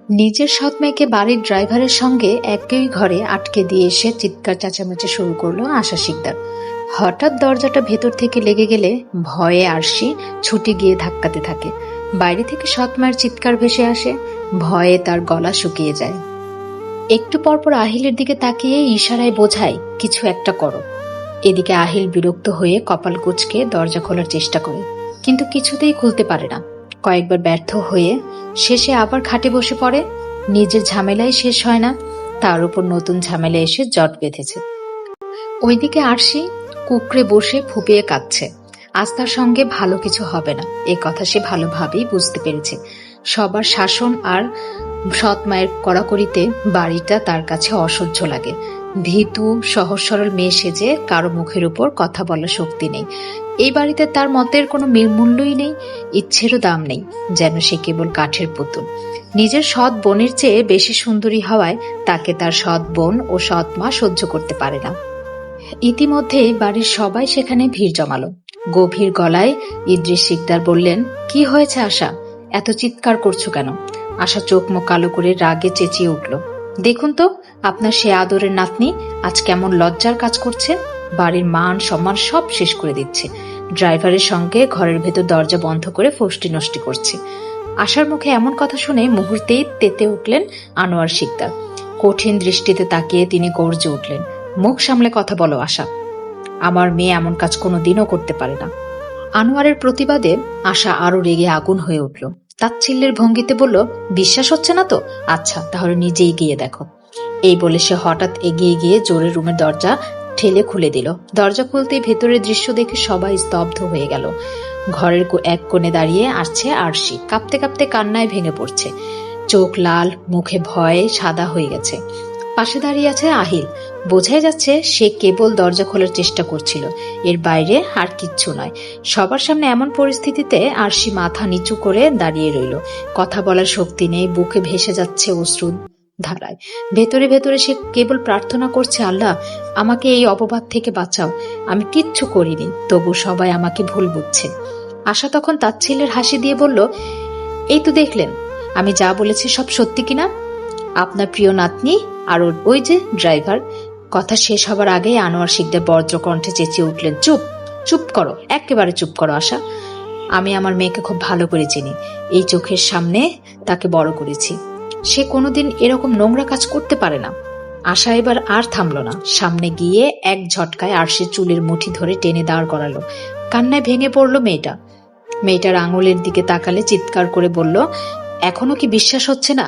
নিজের সৎ মেয়েকে বাড়ির ড্রাইভারের সঙ্গে একই ঘরে আটকে দিয়ে এসে চিৎকার চেঁচামেচি শুরু করলো আশা শিকদার। হঠাৎ দরজাটা ভেতর থেকে লেগে গেলে ভয়ে আরশি ছুটে গিয়ে ধাক্কাতে থাকে। বাইরে থেকে সৎ মায়ের চিৎকার ভেসে আসে, ভয়ে তার গলা শুকিয়ে যায়। একটু পরপর আহিলের দিকে তাকিয়ে ইশারায় বোঝায় কিছু একটা করো। এদিকে আহিল বিরক্ত হয়ে কপাল কুঁচকে দরজা খোলার চেষ্টা করে, কিন্তু কিছুতেই খুলতে পারে না। কয়েকবার ব্যর্থ হয়ে শেষে আবার খাটে বসে পড়ে। নিজের ঝামেলাই শেষ হয় না, তার উপর নতুন ঝামেলা এসে জট বেঁধেছে। ওইদিকে আরশি কুকড়ে বসে ফুপিয়ে কাঁদছে। আজ তার সঙ্গে ভালো কিছু হবে না, এ কথা সে ভালোভাবেই বুঝতে পেরেছে। সবার শাসন আর সৎ মায়ের কড়াকড়িতে বাড়িটা তার কাছে অসহ্য লাগে। ভীতু সহজ সরল মেয়ে সেজে কারো মুখের উপর কথা বলার শক্তি নেই। এই বাড়িতে তার মতের কোনো মূল্যই নেই, ইচ্ছেরও দাম নেই, যেন সে কেবল কাঠের পুতুল। নিজের সৎ বোনের চেয়ে বেশি সুন্দরী হওয়ায় তাকে তার সৎ বোন ও সৎ মা সহ্য করতে পারে না। ইতিমধ্যে বাড়ির সবাই সেখানে ভিড় জমালো। গভীর গলায় ইদ্রিস শিকদার বললেন, কি হয়েছে আশা, এত চিৎকার করছো কেন? আশা চোখ মুখ কালো করে রাগে চেঁচিয়ে উঠল, দেখুন তো আপনার সে আদরের নাতনি আজ কেমন লজ্জার কাজ করছে। বাড়ির মান সম্মান সব শেষ করে দিচ্ছে। ড্রাইভারের সঙ্গে ঘরের ভেতর দরজা বন্ধ করে ফষ্টি নষ্টি করছে। আশার মুখে এমন কথা শুনে মুহূর্তেই তেতে উঠলেন আনোয়ার শিকদার। কঠিন দৃষ্টিতে তাকিয়ে তিনি গর্জে উঠলেন, মুখ সামলে কথা বলো আশা, আমার মেয়ে এমন কাজ কোনোদিনও করতে পারে না। আনোয়ারের প্রতিবাদে আশা আরো রেগে আগুন হয়ে উঠল। তাচ্ছিল্যের ভঙ্গিতে বলল, বিশ্বাস হচ্ছে না তো, আচ্ছা তাহলে নিজেই গিয়ে দেখো। এই বলে সে হঠাৎ এগিয়ে গিয়ে জোরে রুমের দরজা ঠেলে খুলে দিল। দরজা খুলতেই ভেতরের দৃশ্য দেখে সবাই স্তব্ধ হয়ে গেল। ঘরের এক কোণে দাঁড়িয়ে আসছে আরশি, কাঁপতে কাঁপতে কান্নায় ভেঙে পড়ছে। চোখ লাল, মুখে ভয়ে সাদা হয়ে গেছে। পাশে দাঁড়িয়ে আছে আহিল। বোঝাই যাচ্ছে সে কেবল দরজা খোলার চেষ্টা করছিল, এর বাইরে আর কিচ্ছু নয়। সবার সামনে এমন পরিস্থিতিতে আরশি মাথা নিচু করে দাঁড়িয়ে রইল। কথা বলার শক্তি নেই, বুকে ভেসে যাচ্ছে অশ্রু ধারায়। ভেতরে ভেতরে সে কেবল প্রার্থনা করছে, আল্লাহ আমাকে এই অপবাদ থেকে বাঁচাও, আমি কিচ্ছু করিনি, তবু সবাই আমাকে ভুল বুঝছে। আশা তখন তাচ্ছিল্যের হাসি দিয়ে বলল, এই তো দেখলেন আমি যা বলেছি সব সত্যি কিনা। আপনার প্রিয় নাতনি আর ওই যে ড্রাইভার। কথা শেষ হবার আগেই আনোয়ার শিকদার বজ্র কণ্ঠে চেঁচিয়ে উঠলেন, চুপ, চুপ করো, একেবারে চুপ করো আশা। আমি আমার মেয়েকে খুব ভালো করে চিনি, এই চোখের সামনে তাকে বড় করেছি। সে কোনোদিন এরকম নোংরা কাজ করতে পারে না। আশা এবার আর থামল না, সামনে গিয়ে এক ঝটকায় আরশির চুলের মুঠি ধরে টেনে দাঁড় করালো। কান্নায় ভেঙে পড়ল মেয়েটা। মেয়েটার আঙুলের দিকে তাকালে চিৎকার করে বলল, এখনো কি বিশ্বাস হচ্ছে না?